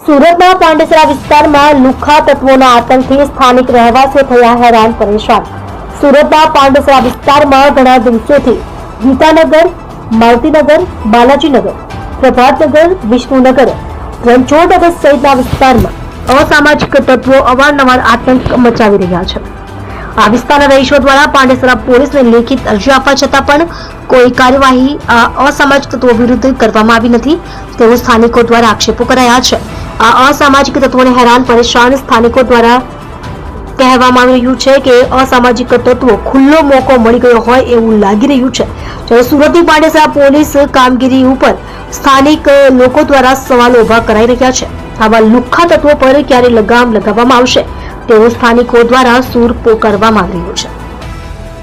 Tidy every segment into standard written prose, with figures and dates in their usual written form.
સુરતના પાંડેસરા વિસ્તારમાં લુખ્ખા તત્વોના આતંકથી સ્થાનિક રહેવાસીઓ થયા હેરાન પરેશાન। સુરતના પાંડેસરા વિસ્તારમાં ઘણા દિવસોથી ગીતાનગર, માલતીનગર, બાલાજીનગર, પ્રભાતનગર, વિષ્ણુનગર, રણછોડનગર સહિતના વિસ્તારમાં અસામાજિક તત્વો અવારનવાર આતંક મચાવી રહ્યા છે। આ વિસ્તારના રહીશો દ્વારા પાંડેસરા પોલીસને લેખિત અરજી આપવા છતાં પણ કોઈ કાર્યવાહી આ અસામાજિક તત્વો વિરુદ્ધ કરવામાં આવી નથી તેવો સ્થાનિકો દ્વારા આક્ષેપો કરાયા છે। આ અસામાજિક તત્વોને હેરાન પરેશાન સ્થાનિકો દ્વારા કહેવામાં આવી રહ્યું છે કે અસામાજિક તત્વો ખુલ્લો મોકો મળી ગયો હોય એવું લાગી રહ્યું છે। જ્યારે સુરતની પાંડેસરા પોલીસ કામગીરી ઉપર સ્થાનિક લોકો દ્વારા સવાલો ઉભા કરાઈ રહ્યા છે। આવા લુખ્ખા તત્વો પર ક્યારે લગામ લગાવવામાં આવશે તેવો સ્થાનિકો દ્વારા સૂર પોકારવામાં આવી રહ્યો છે।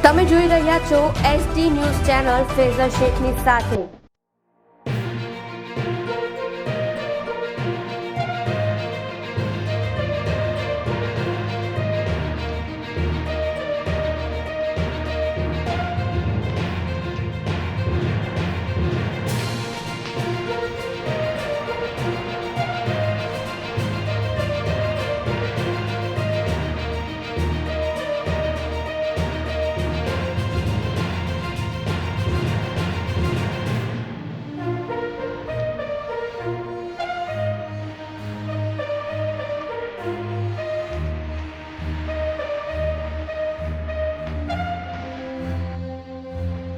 તમે જોઈ રહ્યા છો એસટી ન્યૂઝ ચેનલ ફેઝર શેખની સાથે।